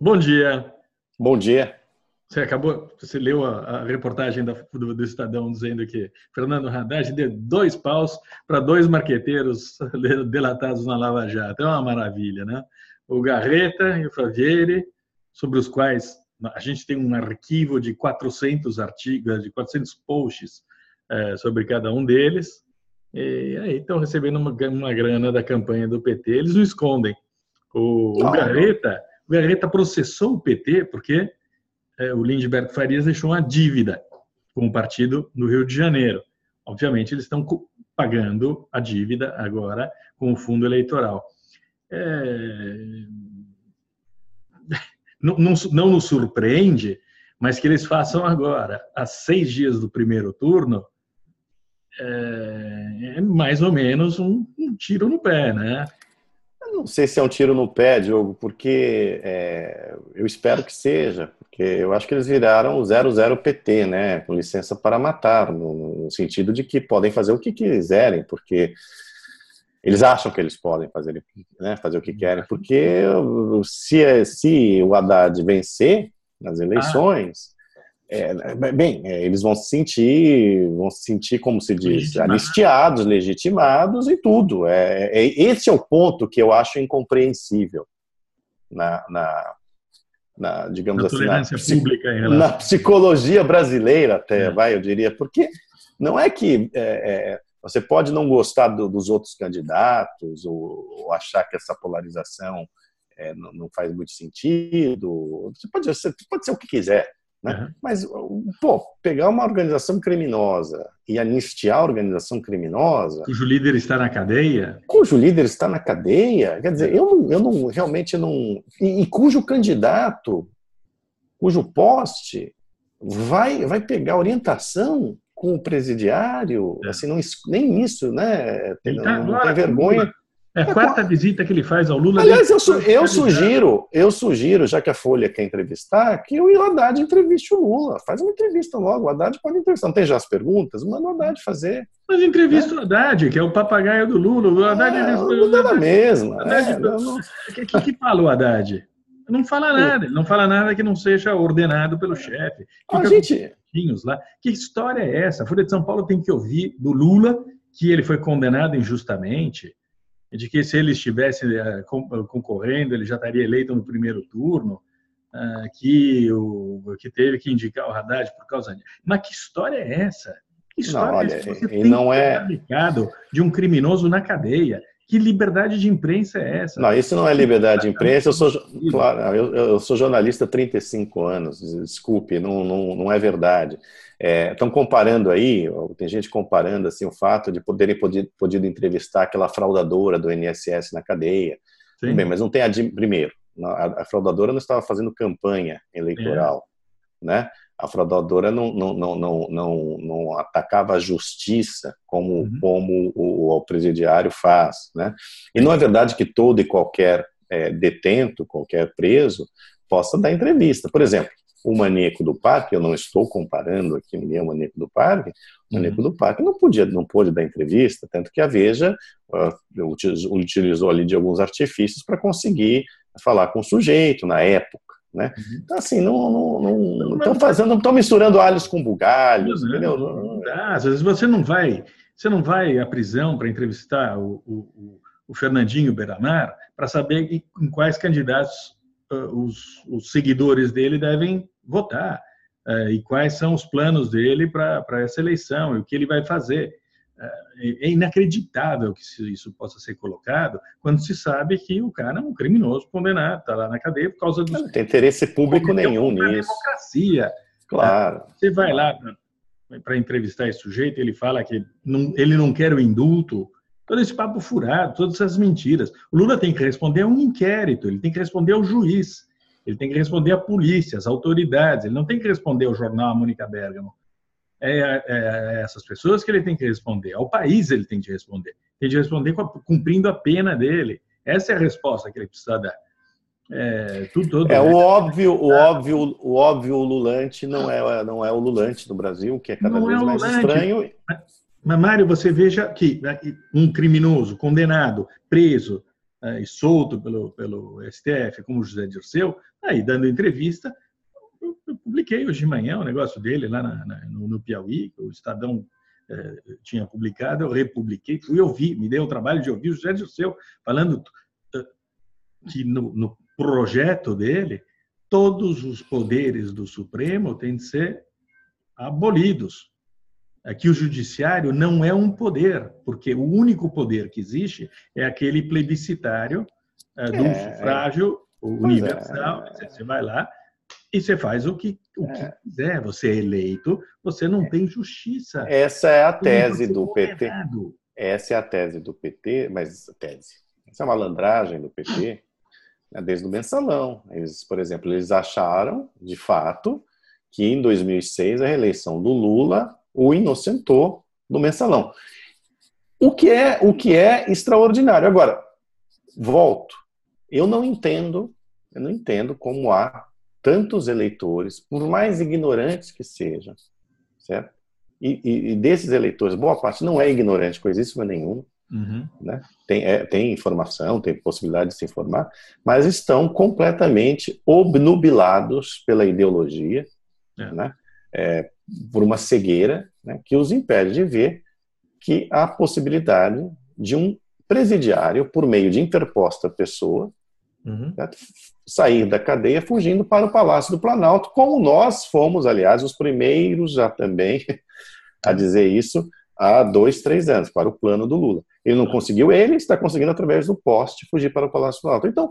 Bom dia. Bom dia. Você leu a reportagem do Estadão dizendo que Fernando Haddad deu 2 paus para 2 marqueteiros delatados na Lava Jato. É uma maravilha, né? O Garreta e o Favieira, sobre os quais a gente tem um arquivo de 400 artigos, de 400 posts sobre cada um deles. E aí estão recebendo uma grana da campanha do PT. Eles não escondem. O Não, Garreta processou o PT porque o Lindbergh Farias deixou uma dívida com o partido no Rio de Janeiro. Obviamente, eles estão pagando a dívida agora com o fundo eleitoral. Não nos surpreende, mas que eles façam agora, a 6 dias do primeiro turno, é mais ou menos um tiro no pé, né? não sei se é um tiro no pé, Diogo, porque eu espero que seja, porque eu acho que eles viraram o 00 PT, né? Com licença para matar, no sentido de que podem fazer o que quiserem, porque eles acham que eles podem fazer, né, fazer o que querem, porque se o Haddad vencer nas eleições, eles vão se sentir, como se diz, Legitimado. anistiados, legitimados e tudo. Esse é o ponto que eu acho incompreensível digamos Da assim, tolerância pública em na relação. psicologia brasileira até, eu diria, porque não é que você pode não gostar dos outros candidatos ou achar que essa polarização não faz muito sentido. Você pode ser o que quiser, né? Uhum. Mas, pegar uma organização criminosa e anistiar a organização criminosa, Cujo líder está na cadeia. cujo líder está na cadeia, quer dizer, eu não realmente não. E cujo candidato, cujo poste vai pegar orientação com o presidiário, assim, não, nem isso, né? Ele está Não tem agora com o Lula. vergonha. É a quarta visita que ele faz ao Lula desde Aliás, que ele foi oficializado. eu sugiro, já que a Folha quer entrevistar, que o Haddad entreviste o Lula. Faz uma entrevista logo. O Haddad pode entrevistar. Não tem já as perguntas? Manda o Haddad fazer. Mas Né? entrevista o Haddad, que é o papagaio do Lula. O Haddad, Não dá na mesma. O que fala o Haddad? Não fala nada. Ele não fala nada que não seja ordenado pelo chefe. A Fica com gente. os lá. Que história é essa? A Folha de São Paulo tem que ouvir do Lula que ele foi condenado injustamente, de que se ele estivesse concorrendo, ele já estaria eleito no primeiro turno, que teve que indicar o Haddad por causa disso. Mas que história é essa? Que Não, história é essa olha, que você e tem não é. publicado de um criminoso na cadeia? Que liberdade de imprensa é essa? Não, isso não é liberdade de imprensa. Claro, eu sou jornalista há 35 anos, desculpe, não é verdade. Estão comparando aí, tem gente comparando assim, o fato de poderem podido entrevistar aquela fraudadora do INSS na cadeia. Tudo bem, Sim. mas não tem primeiro, a fraudadora não estava fazendo campanha eleitoral, né? A fraudadora não atacava a justiça como o presidiário faz, né? E não é verdade que todo e qualquer detento, qualquer preso, possa dar entrevista. Por exemplo, o maníaco do parque, eu não estou comparando aqui ninguém ao maníaco do parque, o maníaco do parque não pôde dar entrevista, tanto que a Veja utilizou ali de alguns artifícios para conseguir falar com o sujeito na época. Né? Então, assim, não estão misturando alhos com bugalhos, entendeu? Não dá. Às vezes você não vai à prisão para entrevistar o Fernandinho Beiramar para saber em quais candidatos os seguidores dele devem votar e quais são os planos dele para essa eleição e o que ele vai fazer. É inacreditável que isso possa ser colocado quando se sabe que o cara é um criminoso condenado, está lá na cadeia por causa dos... Não tem interesse público nenhum nisso. Democracia. Claro. Você vai lá para entrevistar esse sujeito, ele fala que ele não quer o indulto, todo esse papo furado, todas essas mentiras. O Lula tem que responder a um inquérito, ele tem que responder ao juiz, ele tem que responder à polícia, às autoridades, ele não tem que responder ao jornal, a Mônica Bergamo. Essas pessoas que ele tem que responder, ao país ele tem que responder. Tem que responder cumprindo a pena dele. Essa é a resposta que ele precisa dar. O óbvio ululante não é o lulante no Brasil, que é cada vez mais estranho. Mas, Mário, você veja que um criminoso condenado, preso e solto pelo STF, como José Dirceu, Aí, dando entrevista, eu publiquei hoje de manhã o negócio dele lá no Piauí, que o Estadão tinha publicado, eu republiquei, fui ouvir, me deu o trabalho de ouvir o José Dirceu falando que no projeto dele, todos os poderes do Supremo têm de ser abolidos. Que o judiciário não é um poder, porque o único poder que existe é aquele plebiscitário do sufrágio universal. Você vai lá e você faz o que quiser. Você é eleito, você não tem justiça. Essa é a tese do PT. Essa é a tese do PT, mas essa é uma malandragem do PT, né, desde o mensalão. Eles, por exemplo, eles acharam, de fato, que em 2006 a reeleição do Lula o inocentou do mensalão. O que é extraordinário. Agora, volto. Eu não entendo como há tantos eleitores, por mais ignorantes que sejam, certo? E desses eleitores, boa parte não é ignorante, coisíssima nenhuma, né? Tem informação, tem possibilidade de se informar, mas estão completamente obnubilados pela ideologia, né? Por uma cegueira, né, que os impede de ver que há possibilidade de um presidiário, por meio de interposta pessoa, sair da cadeia fugindo para o Palácio do Planalto, como nós fomos, aliás, os primeiros já também a dizer isso há 2, 3 anos, para o plano do Lula. Ele não conseguiu, ele está conseguindo através do poste fugir para o Palácio do Planalto. Então,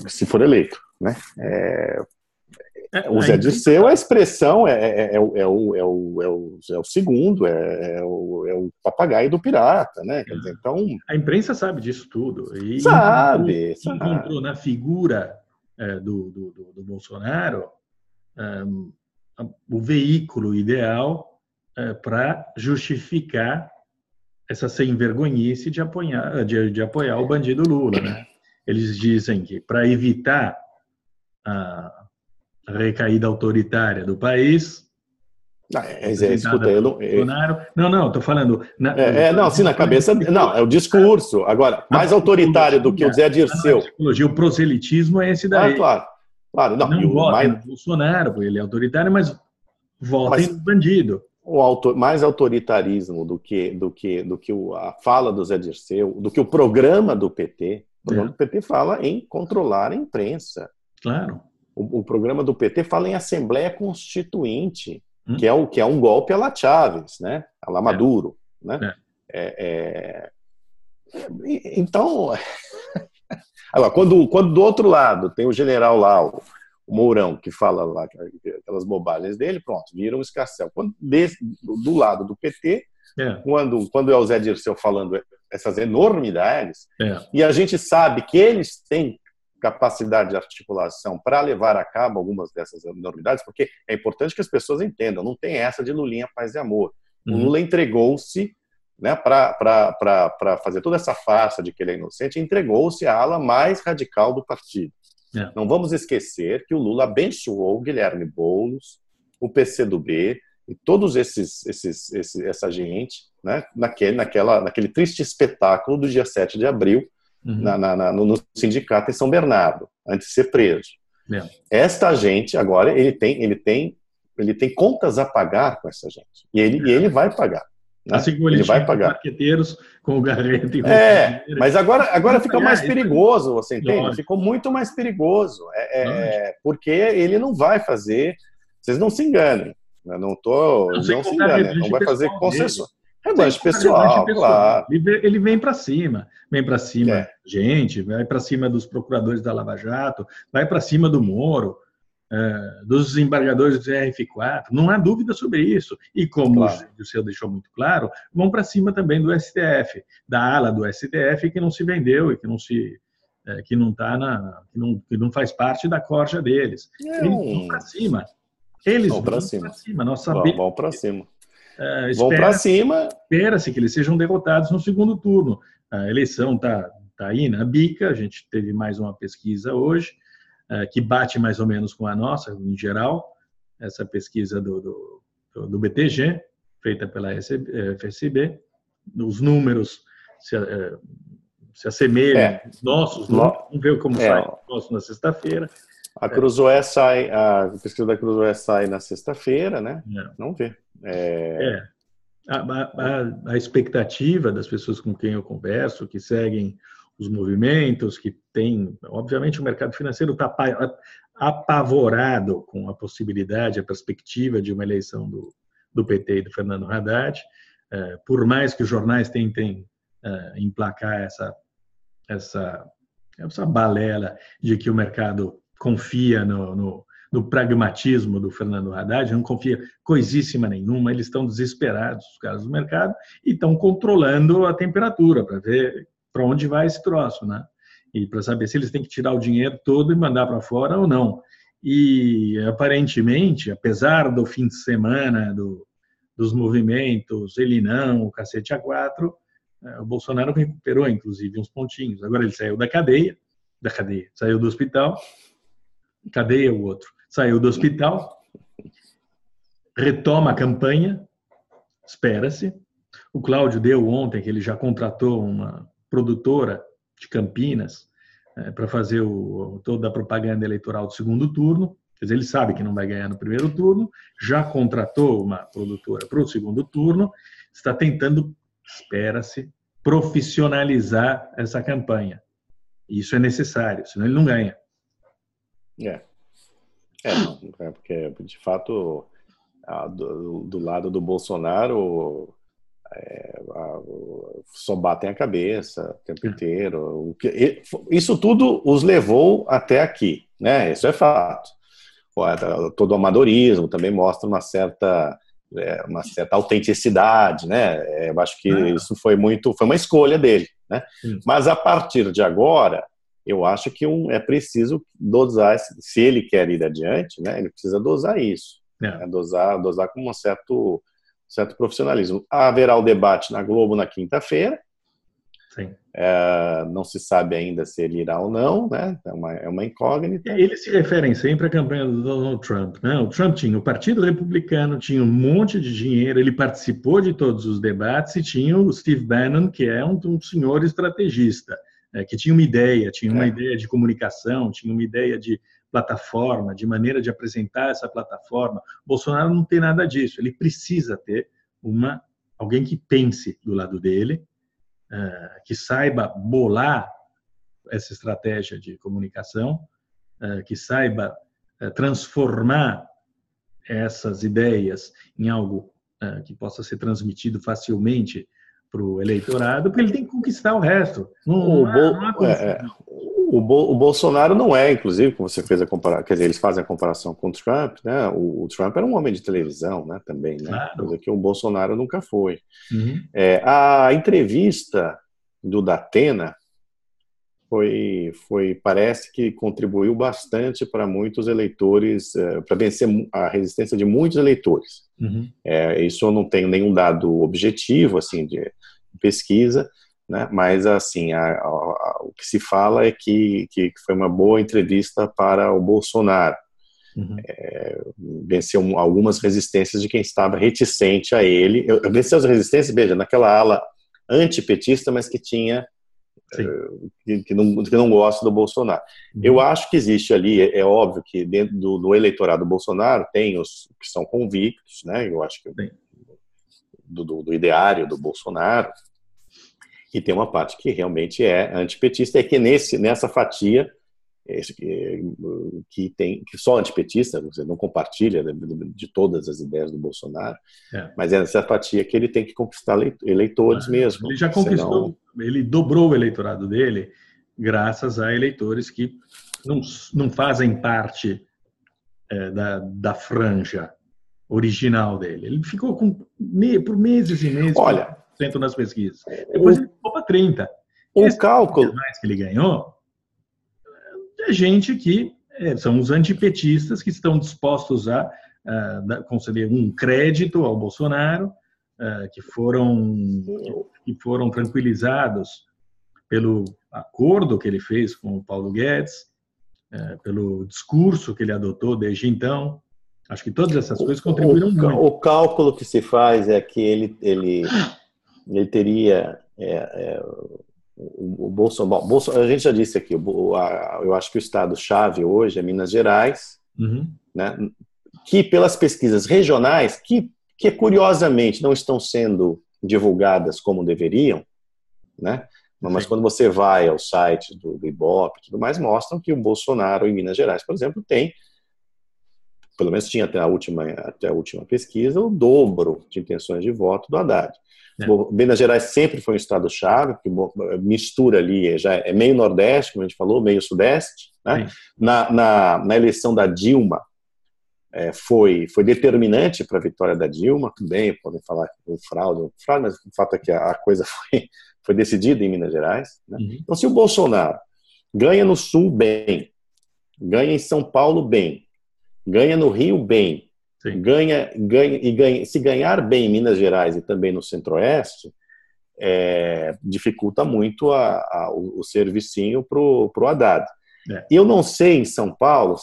se for eleito, né? O Zé Dirceu, a expressão é o segundo, é o papagaio do pirata, né? Quer dizer, então, a imprensa sabe disso tudo. E sabe. Encontrou na figura do Bolsonaro o veículo ideal para justificar essa sem-vergonhice de apoiar o bandido Lula, né? Eles dizem que para evitar a recaída autoritária do país. Escuta, eu não, estou falando. Assim, na cabeça. Não, é o discurso. Agora, mais autoritário do que o Zé Dirceu. O proselitismo é esse daí. Claro. Não votem no Bolsonaro, porque ele é autoritário, mas votem no bandido. Mais autoritarismo do que a fala do Zé Dirceu, do que o programa do PT. O programa do PT fala em controlar a imprensa. Claro. O programa do PT fala em Assembleia Constituinte, que é um golpe à la Chávez, né? À la Maduro, né? Então, agora, quando do outro lado tem o general lá, o Mourão, que fala lá aquelas bobagens dele, pronto, vira um escarcéu. Do lado do PT, quando é o Zé Dirceu falando essas enormidades, e a gente sabe que eles têm capacidade de articulação para levar a cabo algumas dessas enormidades, porque é importante que as pessoas entendam, não tem essa de Lulinha, paz e amor. O Lula entregou-se, né, para fazer toda essa farsa de que ele é inocente, entregou-se à ala mais radical do partido. Não vamos esquecer que o Lula abençoou o Guilherme Boulos, o PCdoB e todos essa gente, né, naquele triste espetáculo do dia 7 de abril, no sindicato em São Bernardo, antes de ser preso. Esta gente, agora, ele tem contas a pagar com essa gente. E ele vai pagar. Né? Assim como ele vai pagar. Marqueteiros com o Garreta e mas agora fica mais perigoso, você entende? Lógico. Ficou muito mais perigoso. Porque ele não vai fazer... Vocês não se enganem. Não se enganem. Não vai fazer concessões. Revanche pessoal, claro. Ele vem para cima. Gente, vai para cima dos procuradores da Lava Jato, vai para cima do Moro, dos desembargadores do RF4. Não há dúvida sobre isso. E como o senhor deixou muito claro, vão para cima também do STF, da ala do STF que não se vendeu e que não faz parte da corja deles. Eles vão para cima. Vão para cima. Nós sabemos. Vão para cima. Vão para cima. Espera-se que eles sejam derrotados no segundo turno. A eleição está aí na bica. A gente teve mais uma pesquisa hoje, que bate mais ou menos com a nossa, em geral. Essa pesquisa do BTG, feita pela FSB. Os números se assemelham aos nossos números. Vamos ver como sai o nosso na sexta-feira. A Cruzoé sai, a pesquisa da Cruzoé sai na sexta-feira, né? É. Vamos ver. A expectativa das pessoas com quem eu converso, que seguem os movimentos, que tem, obviamente, o mercado financeiro está apavorado com a possibilidade, a perspectiva de uma eleição do PT e do Fernando Haddad, por mais que os jornais tentem emplacar essa balela de que o mercado confia no pragmatismo do Fernando Haddad, não confia coisíssima nenhuma, eles estão desesperados, os caras do mercado, e estão controlando a temperatura para ver para onde vai esse troço, né? E para saber se eles têm que tirar o dinheiro todo e mandar para fora ou não. E, aparentemente, apesar do fim de semana, dos movimentos, ele não, o cacete A4, o Bolsonaro recuperou, inclusive, uns pontinhos. Agora ele saiu da cadeia, saiu do hospital, cadeia o outro, saiu do hospital, retoma a campanha, espera-se. O Cláudio deu ontem que ele já contratou uma produtora de Campinas para fazer toda a propaganda eleitoral do segundo turno. Quer dizer, ele sabe que não vai ganhar no primeiro turno, já contratou uma produtora para o segundo turno, está tentando, espera-se, profissionalizar essa campanha. Isso é necessário, senão ele não ganha. Porque, de fato, do lado do Bolsonaro, só batem a cabeça o tempo inteiro. Isso tudo os levou até aqui, né? Isso é fato. Todo o amadorismo também mostra uma certa autenticidade, né? Eu acho que isso foi uma escolha dele, né? Mas a partir de agora, eu acho que é preciso dosar, se ele quer ir adiante, né? Ele precisa dosar isso, né? Dosar com um certo profissionalismo. Haverá o debate na Globo na quinta-feira. Sim. Não se sabe ainda se ele irá ou não, né? É uma incógnita. Eles se referem sempre à campanha do Donald Trump, né? O Trump tinha o Partido Republicano, tinha um monte de dinheiro, ele participou de todos os debates e tinha o Steve Bannon, que é um senhor estrategista, que tinha uma ideia de comunicação, tinha uma ideia de plataforma, de maneira de apresentar essa plataforma. Bolsonaro não tem nada disso, ele precisa ter alguém que pense do lado dele, que saiba bolar essa estratégia de comunicação, que saiba transformar essas ideias em algo que possa ser transmitido facilmente para o eleitorado, porque ele tem que conquistar o resto. O Bolsonaro não é, inclusive, como você fez quer dizer, eles fazem a comparação com o Trump, né? O Trump era um homem de televisão, né? Também, né? Claro. Coisa que o Bolsonaro nunca foi. Uhum. A entrevista do Datena parece que contribuiu bastante para muitos eleitores, para vencer a resistência de muitos eleitores. Uhum. Isso eu não tenho nenhum dado objetivo assim de pesquisa, né? Mas assim o que se fala é que foi uma boa entrevista para o Bolsonaro. Uhum. Venceu algumas resistências de quem estava reticente a ele. Venceu as resistências, veja, naquela ala antipetista, mas que tinha que não gosta do Bolsonaro. Uhum. Eu acho que existe ali, é óbvio que dentro do eleitorado do Bolsonaro tem os que são convictos, né? Eu acho que do ideário do Bolsonaro, e tem uma parte que realmente é antipetista, é que nessa fatia que só antipetista, você não compartilha de todas as ideias do Bolsonaro, mas é nessa fatia que ele tem que conquistar eleitores mesmo. Ele já conquistou, ele dobrou o eleitorado dele graças a eleitores que não fazem parte da franja original dele. Ele ficou por meses e meses nas pesquisas. Depois ele ficou para 30%. O cálculo mais que ele ganhou é gente que são os antipetistas que estão dispostos a conceder um crédito ao Bolsonaro, que foram tranquilizados pelo acordo que ele fez com o Paulo Guedes, pelo discurso que ele adotou desde então. Acho que todas essas coisas contribuíram muito. O cálculo que se faz é que ele teria A gente já disse aqui, eu acho que o estado-chave hoje é Minas Gerais, né, que pelas pesquisas regionais, que curiosamente não estão sendo divulgadas como deveriam, né, mas quando você vai ao site do Ibope e tudo mais, mostram que o Bolsonaro em Minas Gerais, por exemplo, tem, pelo menos tinha até a última pesquisa, o dobro de intenções de voto do Haddad. Minas Gerais sempre foi um estado-chave, porque mistura ali, já é meio Nordeste, como a gente falou, meio Sudeste. Né? Na eleição da Dilma, foi determinante para a vitória da Dilma, tudo bem, podem falar que foi fraude, mas o fato é que a coisa foi decidida em Minas Gerais. Né? Então, se o Bolsonaro ganha no Sul bem, ganha em São Paulo bem, ganha no Rio bem, se ganhar bem em Minas Gerais e também no Centro-Oeste, dificulta muito o servicinho para o Haddad. Eu não sei em São Paulo,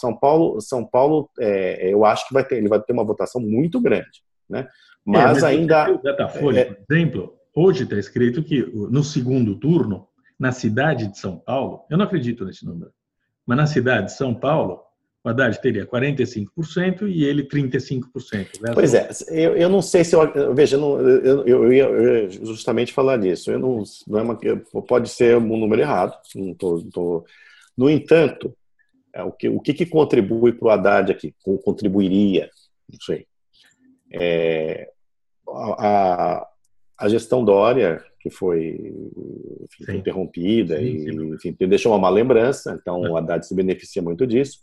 eu acho que ele vai ter uma votação muito grande, né? Mas ainda... O Datafolha, por exemplo, hoje está escrito que no segundo turno, na cidade de São Paulo, eu não acredito nesse número, mas na cidade de São Paulo, o Haddad teria 45% e ele 35%. Pois é, eu não sei se veja, eu ia justamente falar disso. Pode ser um número errado. No entanto, o que contribui para o Haddad aqui? Contribuiria, não sei. A gestão Dória, que foi interrompida enfim, deixou uma má lembrança, então o Haddad se beneficia muito disso.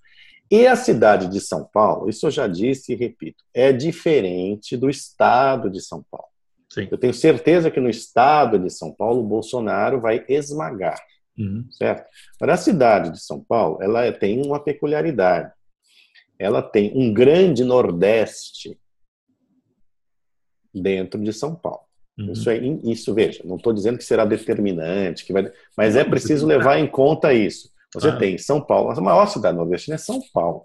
E a cidade de São Paulo, isso eu já disse e repito, é diferente do estado de São Paulo. Sim. Eu tenho certeza que no estado de São Paulo, o Bolsonaro vai esmagar. Certo? Mas a cidade de São Paulo, ela tem uma peculiaridade. Ela tem um grande Nordeste dentro de São Paulo. Isso, veja, não estou dizendo que será determinante, mas é preciso levar em conta isso. Você tem São Paulo, a maior cidade nordestina é São Paulo.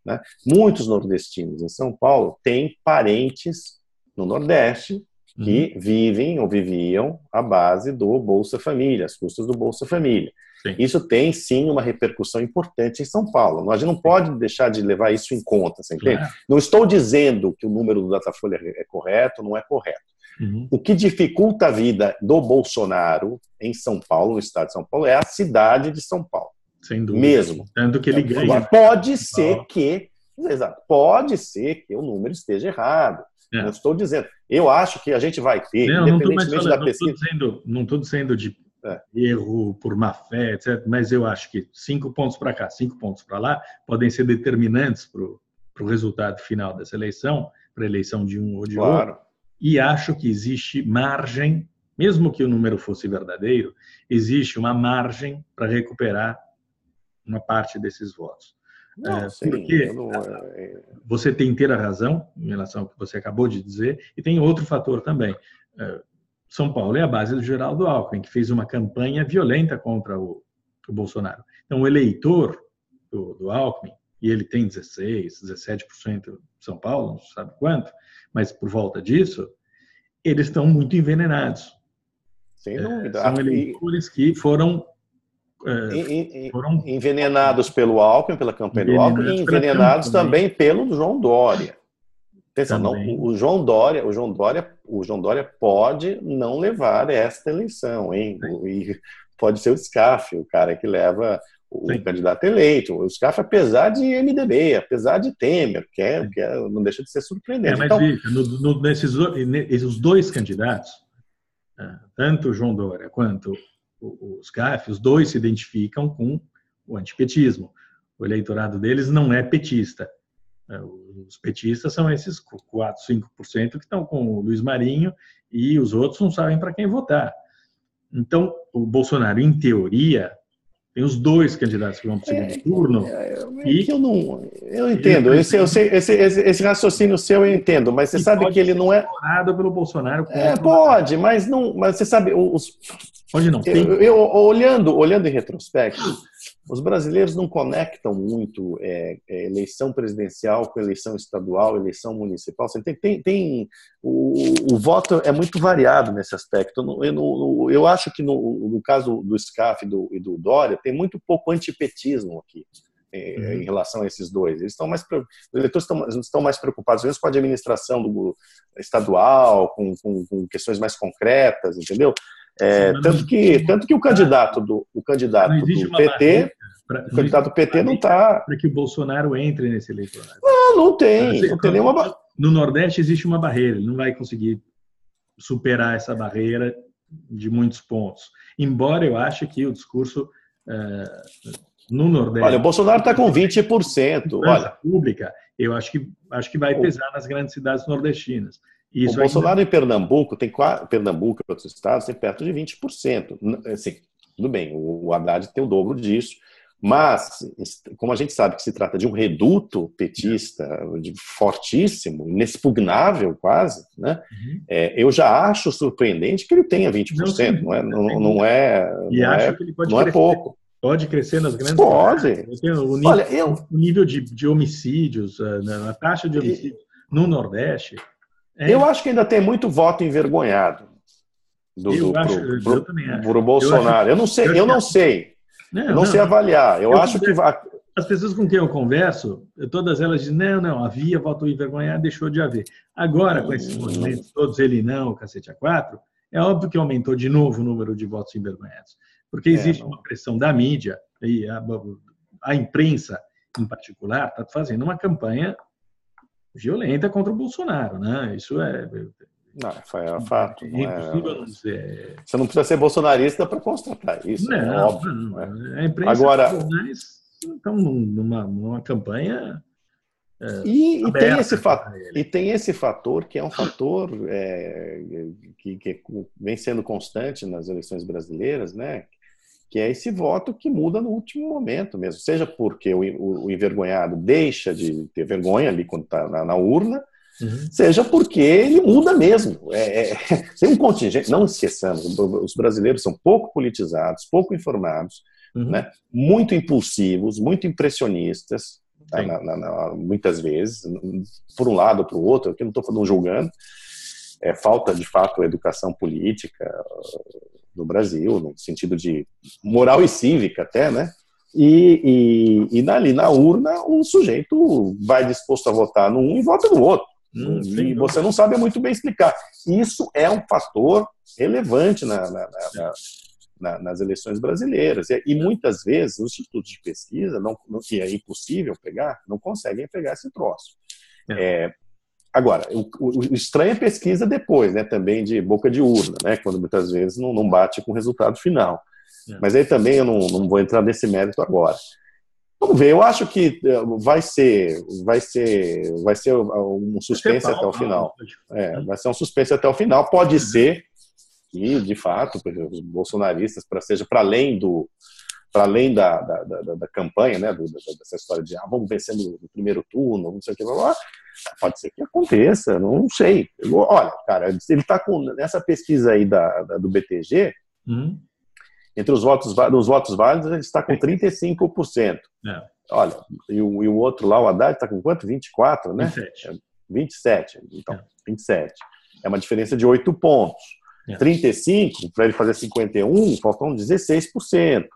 Né? Muitos nordestinos em São Paulo têm parentes no Nordeste que vivem ou viviam à base do Bolsa Família, as custas do Bolsa Família. Sim. Isso tem, sim, uma repercussão importante em São Paulo. A gente não pode deixar de levar isso em conta, você entende? Claro. Não estou dizendo que o número do Datafolha é correto ou não é correto. O que dificulta a vida do Bolsonaro em São Paulo, no estado de São Paulo, é a cidade de São Paulo. Sem dúvida. Mesmo. Tanto que ele ganha. Pode ser que o número esteja errado. Não estou dizendo. Eu acho que a gente vai ter, independentemente da pesquisa. Não estou dizendo de erro por má fé, etc. Mas eu acho que 5 pontos para cá, 5 pontos para lá, podem ser determinantes para o resultado final dessa eleição, para a eleição de um ou de outro. E acho que existe margem, mesmo que o número fosse verdadeiro, existe uma margem para recuperar uma parte desses votos. Porque você tem inteira razão em relação ao que você acabou de dizer, e tem outro fator também. São Paulo é a base do Geraldo Alckmin, que fez uma campanha violenta contra o Bolsonaro. Então, o eleitor do Alckmin, e ele tem 16%, 17% de São Paulo, não sabe quanto, mas por volta disso, eles estão muito envenenados. Sem dúvida. São eleitores que foram envenenados pelo Alckmin, pela campanha do Alckmin, e envenenados também pelo João Dória. Atenção, não, o João Dória pode não levar esta eleição, hein? E pode ser o Scaff, o cara que leva o candidato eleito. O Scaff, apesar de MDB, apesar de Temer, não deixa de ser surpreendente. Mas esses dois candidatos, tanto o João Dória quanto o Scaff, os dois se identificam com o antipetismo. O eleitorado deles não é petista. Os petistas são esses 4, 5% que estão com o Luiz Marinho e os outros não sabem para quem votar. Então, o Bolsonaro, em teoria, tem os dois candidatos que vão para o segundo turno. Eu entendo. Esse raciocínio seu eu entendo, mas você sabe que ele não é pelo Bolsonaro. Pode, mas não. Mas você sabe, pode não. Eu olhando em retrospecto, os brasileiros não conectam muito eleição presidencial com eleição estadual, eleição municipal. Você o voto é muito variado nesse aspecto. Eu acho que no caso do SCAF e do Dória, tem muito pouco antipetismo aqui em relação a esses dois. Os eleitores estão mais preocupados, às vezes, com a administração estadual, com questões mais concretas, entendeu? Tanto que o candidato do PT, o candidato do PT não está... Para que o Bolsonaro entre nesse eleitorado. Não tem nenhuma... No Nordeste existe uma barreira, ele não vai conseguir superar essa barreira de muitos pontos. Embora eu ache que o discurso no Nordeste... Olha, o Bolsonaro está com 20%. Olha, pública, eu acho que vai pesar nas grandes cidades nordestinas. O Bolsonaro em Pernambuco, Pernambuco e outros estados, tem perto de 20%. Assim, tudo bem, o Haddad tem o dobro disso, mas, como a gente sabe que se trata de um reduto petista fortíssimo, inexpugnável quase, né? Eu já acho surpreendente que ele tenha 20%, não é pouco. Pode crescer nas grandes cidades. O nível de homicídios, a taxa de homicídios no Nordeste... Eu acho que ainda tem muito voto envergonhado pro Bolsonaro. Eu não sei avaliar. Eu acho que as pessoas com quem eu converso, todas elas dizem, não, havia voto envergonhado, deixou de haver. Agora, com esses movimentos todos, ele não, o cacete A4, é óbvio que aumentou de novo o número de votos envergonhados. Porque existe uma pressão da mídia, e a imprensa, em particular, está fazendo uma campanha violenta contra o Bolsonaro, né? Isso é fato. Impossível não dizer. Você não precisa ser bolsonarista para constatar isso, é óbvio. Não. A imprensa estão numa campanha tem esse fator que é um fator que vem sendo constante nas eleições brasileiras, né? Que é esse voto que muda no último momento mesmo, seja porque o envergonhado deixa de ter vergonha ali quando está na urna, seja porque ele muda mesmo. Tem um contingente, não esqueçamos, os brasileiros são pouco politizados, pouco informados, né? Muito impulsivos, muito impressionistas, muitas vezes, por um lado ou por outro, aqui não estou julgando, falta de fato educação política no Brasil, no sentido de moral e cívica até, né? E ali na urna o sujeito vai disposto a votar num e vota no outro. E você não sabe muito bem explicar. Isso é um fator relevante nas eleições brasileiras. E muitas vezes os institutos de pesquisa, que é impossível pegar, não conseguem pegar esse troço. Agora, o estranho é pesquisa depois, né, também de boca de urna, né, quando muitas vezes não bate com o resultado final. Mas aí também eu não vou entrar nesse mérito agora. Vamos ver, eu acho que vai ser um suspense até o final. Vai ser um suspense até o final. Pode ser que, de fato, os bolsonaristas, seja para além da campanha, né, dessa história de vamos vencer no primeiro turno, não sei o que, pode ser que aconteça, não sei. Olha, cara, ele está nessa pesquisa aí do BTG, entre os votos válidos, ele está com 35%. Olha, e o outro lá, o Haddad, está com quanto? 24%, né? 27%. Então, 27%. É uma diferença de 8 pontos. 35%, para ele fazer 51%, faltam 16%.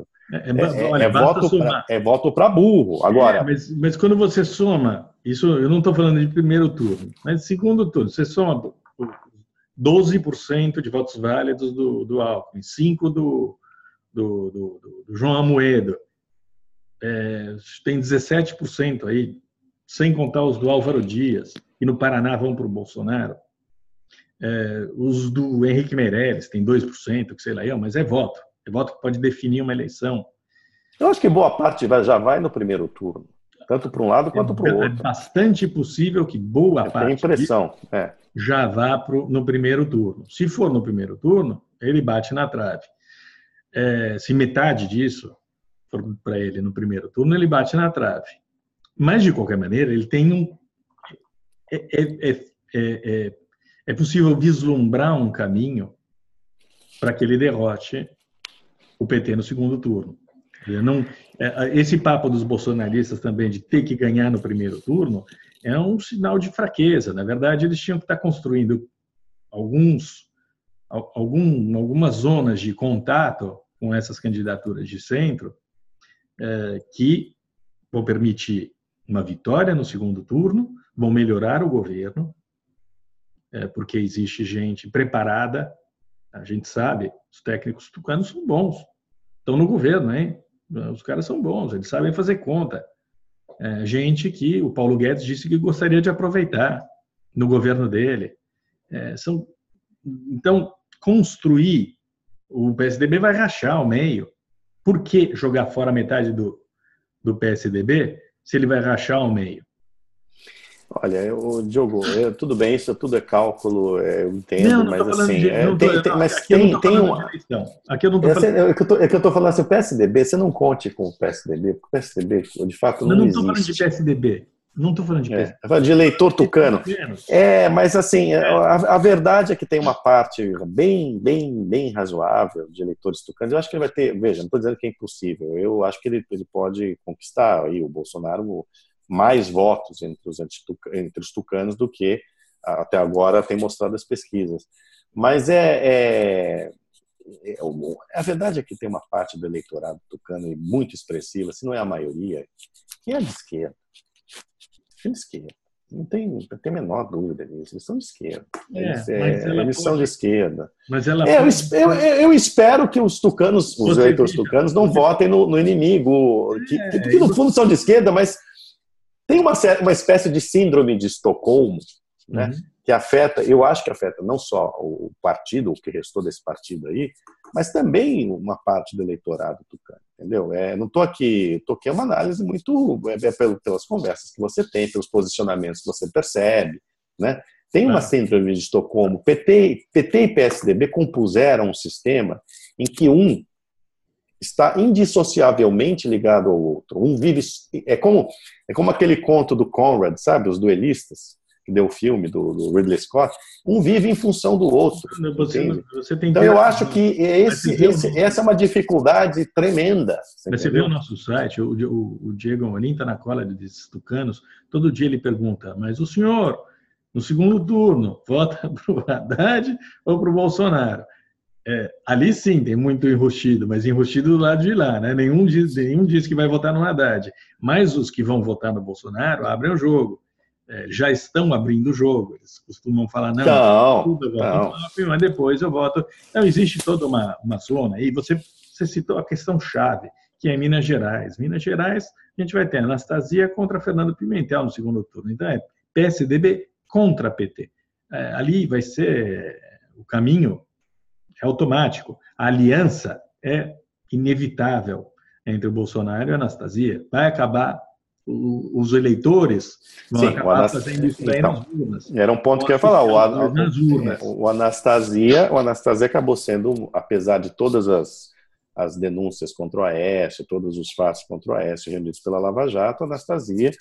É voto para burro. Agora, mas quando você soma, isso eu não estou falando de primeiro turno, mas de segundo turno, você soma 12% de votos válidos do Alckmin, 5% do João Amoedo, tem 17% aí, sem contar os do Álvaro Dias, e no Paraná vão para o Bolsonaro. Os do Henrique Meirelles tem 2%, que sei lá, mas é voto que pode definir uma eleição. Eu acho que boa parte já vai no primeiro turno, tanto para um lado quanto para o outro. É bastante possível que boa parte tem impressão, já vá no primeiro turno. Se for no primeiro turno, ele bate na trave. Se metade disso for para ele no primeiro turno, ele bate na trave. Mas, de qualquer maneira, ele tem é possível vislumbrar um caminho para que ele derrote o PT no segundo turno. Não, esse papo dos bolsonaristas também de ter que ganhar no primeiro turno é um sinal de fraqueza. Na verdade, eles tinham que estar construindo algumas zonas de contato com essas candidaturas de centro que vão permitir uma vitória no segundo turno, vão melhorar o governo, porque existe gente preparada. A gente sabe, os técnicos tucanos são bons, estão no governo, hein? Os caras são bons, eles sabem fazer conta. Gente que o Paulo Guedes disse que gostaria de aproveitar no governo dele. Então, construir, o PSDB vai rachar ao meio. Por que jogar fora metade do PSDB se ele vai rachar ao meio? Olha, Diogo, tudo bem, isso tudo é cálculo, eu entendo, mas assim, Aqui eu não estou falando. É que eu estou falando assim, o PSDB, você não conte com o PSDB, porque o PSDB, de fato, não existe. Não estou falando de PSDB. Não estou falando de PSDB. De eleitor tucano. Mas assim, a verdade é que tem uma parte bem razoável de eleitores tucanos. Eu acho que ele vai ter, veja, não estou dizendo que é impossível, eu acho que ele pode conquistar aí o Bolsonaro mais votos entre os tucanos do que até agora tem mostrado as pesquisas. Mas a verdade é que tem uma parte do eleitorado tucano muito expressiva, se não é a maioria, que é de esquerda. De esquerda. Não tem a menor dúvida nisso. Eles são de esquerda. Eles são de esquerda. Mas eu espero que os eleitores tucanos não votem no inimigo, que no fundo são de esquerda, mas tem uma espécie de síndrome de Estocolmo, né, que eu acho que afeta não só o partido, o que restou desse partido aí, mas também uma parte do eleitorado tucano, entendeu? Não estou aqui, é uma análise muito pelas conversas que você tem, pelos posicionamentos que você percebe, né? Tem uma síndrome de Estocolmo. PT e PSDB compuseram um sistema em que um está indissociavelmente ligado ao outro. Um vive é como aquele conto do Conrad, sabe, os duelistas, que deu o filme do Ridley Scott. Um vive em função do outro. Então eu acho que essa é uma dificuldade tremenda. Você vê o nosso site, o Diego Amorim está na cola desses tucanos, todo dia ele pergunta, mas o senhor, no segundo turno, vota para o Haddad ou para o Bolsonaro? Ali sim tem muito enrustido, mas enrustido do lado de lá, né? Nenhum diz que vai votar no Haddad, mas os que vão votar no Bolsonaro abrem o jogo, já estão abrindo o jogo, eles costumam falar, mas depois eu voto. Então existe toda uma zona aí, você citou a questão chave, que é Minas Gerais. Minas Gerais, a gente vai ter Anastasia contra Fernando Pimentel no segundo turno, então PSDB contra PT. Ali vai ser o caminho automático. A aliança é inevitável entre o Bolsonaro e a Anastasia. Vai acabar, os eleitores vão acabar fazendo isso daí nas urnas. Era um ponto que eu ia falar. O Anastasia acabou sendo, apesar de todas as denúncias contra o Aécio, todos os fatos contra o Aécio rendidos pela Lava Jato, a Anastasia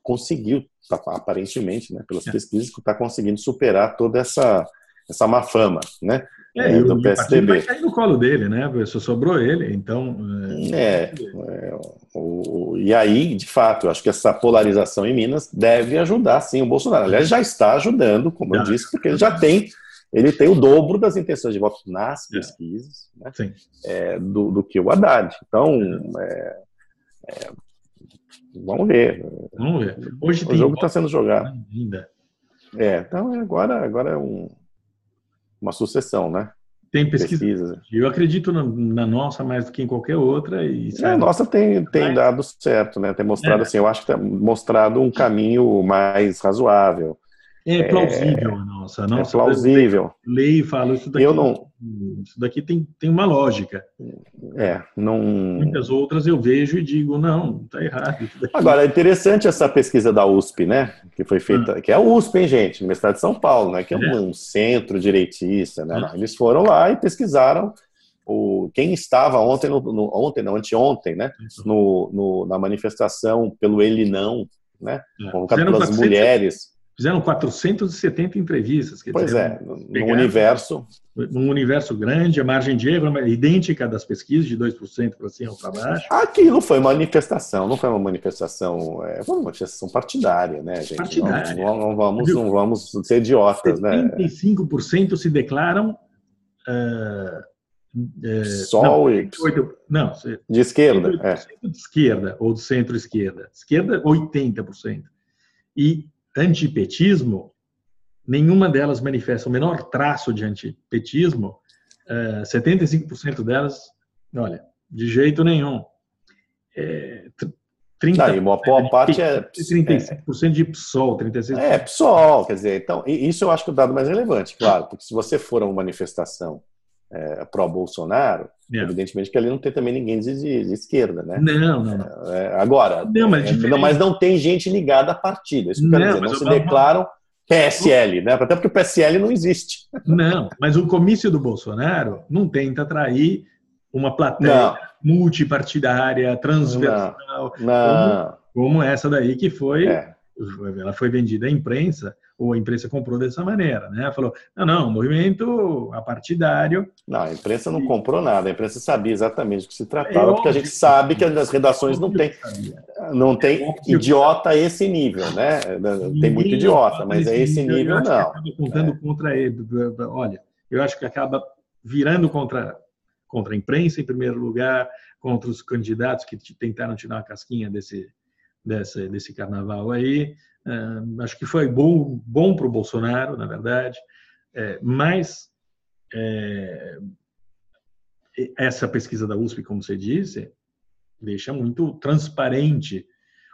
conseguiu, aparentemente, né, pelas pesquisas, está conseguindo superar toda essa má fama, né? Do PSDB. Vai cair no colo dele, né? Só sobrou ele, então. E aí, de fato, eu acho que essa polarização em Minas deve ajudar, sim, o Bolsonaro. Aliás, já está ajudando, como eu disse, porque ele tem o dobro das intenções de voto nas pesquisas, né? Do que o Haddad. Então, vamos ver. Hoje o jogo está sendo jogado. Ainda. Então agora é uma sucessão, né? Tem pesquisa. Eu acredito na nossa mais do que em qualquer outra. A nossa tem dado certo, né? Tem mostrado assim, eu acho que tem mostrado um caminho mais razoável. É plausível a nossa. É plausível. Leio e falo, isso daqui tem uma lógica. Muitas outras eu vejo e digo, não, está errado. Agora, é interessante essa pesquisa da USP, né? Que foi feita, que é a USP, hein, gente? Universidade de São Paulo, né? Que é um centro direitista, né? Não, eles foram lá e pesquisaram quem estava anteontem, né? Na manifestação pelo Ele Não, né? Convocado pelas mulheres. Fizeram 470 entrevistas. Quer Pois dizer, num universo grande, a margem de erro é idêntica das pesquisas, de 2% para cima ou para baixo. Aquilo foi manifestação, não foi uma manifestação, foi uma manifestação partidária, né, gente? Partidária. Não vamos ser idiotas, 75% né? se declaram de esquerda. De esquerda ou de centro-esquerda. Esquerda, 80%. E antipetismo, nenhuma delas manifesta o menor traço de antipetismo, 75% delas, olha, de jeito nenhum. 35% de PSOL, 36%. PSOL, quer dizer, então, isso eu acho que é o dado mais relevante, claro, porque se você for a uma manifestação pró-Bolsonaro, evidentemente que ali não tem também ninguém de esquerda, né? Não. Agora, mas não tem gente ligada a partido, isso que eu quero dizer, não se declaram PSL, né? Até porque o PSL não existe. Não, mas o comício do Bolsonaro não tenta atrair uma plateia multipartidária, transversal, como essa daí que foi, ela foi vendida à imprensa, ou a imprensa comprou dessa maneira, né? Falou, não, movimento apartidário. Não, a imprensa não comprou nada, a imprensa sabia exatamente do que se tratava, porque a gente sabe que as redações não tem idiota a esse nível, né? Tem muito idiota, mas a esse nível não. Acaba contando contra ele. Olha, eu acho que acaba virando contra a imprensa, em primeiro lugar, contra os candidatos que tentaram tirar uma casquinha desse carnaval aí. Acho que foi bom para o Bolsonaro, na verdade, mas essa pesquisa da USP, como você disse, deixa muito transparente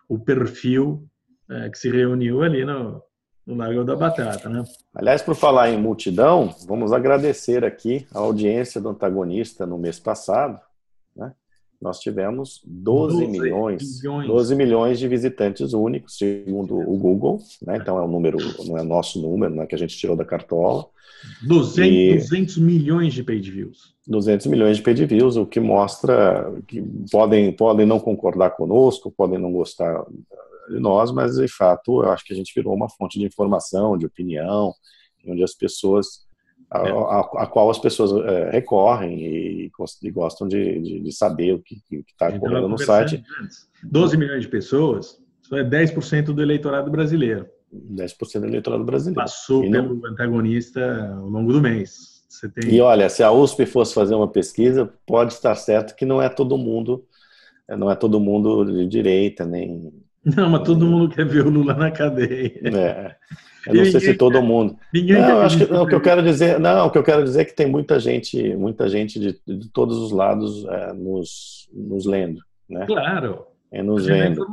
o perfil que se reuniu ali no Largo da Batata, né? Aliás, por falar em multidão, vamos agradecer aqui a audiência do Antagonista no mês passado, né? Nós tivemos 12 milhões de visitantes únicos, segundo o Google, né? Então é um número, não é nosso número, né, que a gente tirou da cartola. 200 milhões de page views. 200 milhões de page views, o que mostra que podem não concordar conosco, podem não gostar de nós, mas de fato eu acho que a gente virou uma fonte de informação, de opinião, onde as pessoas a qual as pessoas recorrem e gostam de saber o que está ocorrendo no site. 12 milhões de pessoas, isso é 10% do eleitorado brasileiro. 10% do eleitorado brasileiro. Passou pelo Antagonista ao longo do mês. E olha, se a USP fosse fazer uma pesquisa, pode estar certo que não é todo mundo de direita, nem... Não, mas todo mundo quer ver o Lula na cadeia. Eu não sei se todo mundo. O que eu quero dizer é que tem muita gente de todos os lados nos lendo, né? Claro. Nos vendo.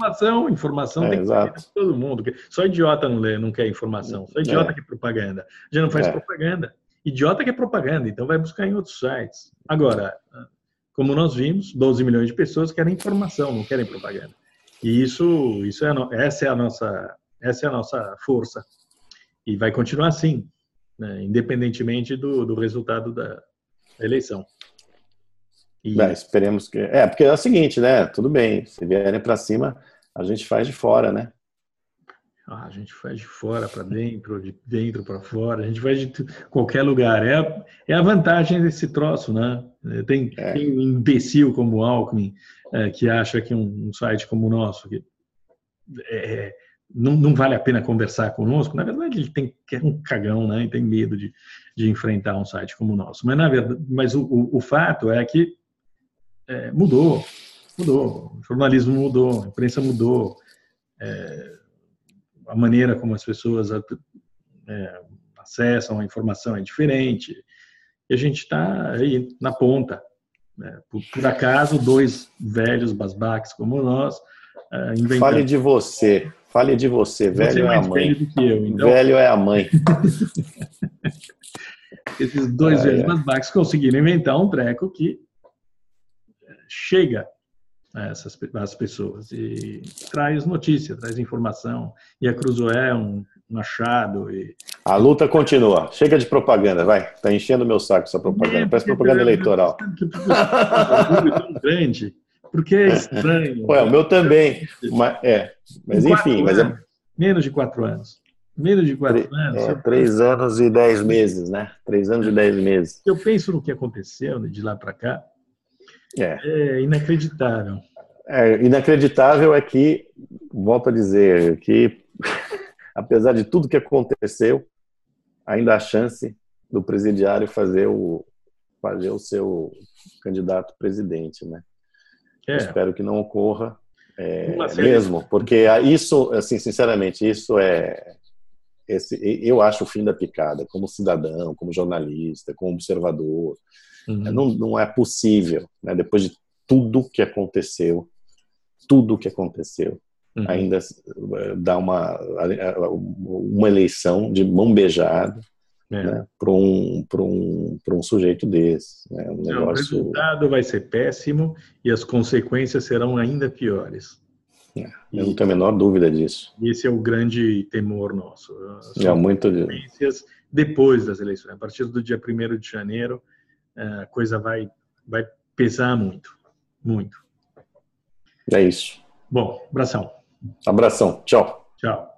Informação tem que ser de todo mundo. Só idiota não lê, não quer informação. Só idiota quer propaganda. Já não faz propaganda. Idiota quer propaganda, então vai buscar em outros sites. Agora, como nós vimos, 12 milhões de pessoas querem informação, não querem propaganda. E essa é a nossa força. E vai continuar assim, né, independentemente do resultado da eleição. Esperemos que... porque é o seguinte, né? Tudo bem, se vierem para cima, a gente faz de fora, né? A gente faz de fora para dentro, de dentro para fora, a gente faz de qualquer lugar. É a vantagem desse troço, né? Tem um imbecil como o Alckmin que acha que um site como o nosso não vale a pena conversar conosco. Na verdade, ele é um cagão, né? E tem medo de enfrentar um site como o nosso. Mas, na verdade, o fato é que mudou. O jornalismo mudou, a imprensa mudou. A maneira como as pessoas acessam a informação é diferente. E a gente está aí na ponta. Por acaso, dois velhos basbaques como nós inventaram. Fale de você, velho é a mãe. Velho do que eu, então... Velho é a mãe. Esses dois velhos basbaques conseguiram inventar um treco que chega às pessoas e traz notícia, traz informação. E a Cruzoé é um achado. A luta continua. Chega de propaganda, vai. Tá enchendo meu saco essa propaganda. Parece propaganda eleitoral. É tão grande. Porque é estranho. O meu também. Mas enfim. Menos de 4 anos. Menos de 4 anos. 3 anos e 10 meses, né? 3 anos e 10 meses. Eu penso no que aconteceu de lá para cá, é inacreditável. Inacreditável é que, volto a dizer, que apesar de tudo que aconteceu, ainda há chance do presidiário fazer o seu candidato presidente, né? Espero que não ocorra mesmo, porque isso, assim, sinceramente, eu acho o fim da picada, como cidadão, como jornalista, como observador. Não é possível, né? Depois de tudo que aconteceu, ainda dá uma eleição de mão beijada, né, para um sujeito desse. Né? O resultado vai ser péssimo e as consequências serão ainda piores. Eu não tenho a menor dúvida disso. Esse é o grande temor nosso. Muito consequências depois das eleições. A partir do dia 1º de janeiro, a coisa vai pesar muito. Muito. É isso. Bom, abração. Abração. Tchau. Tchau.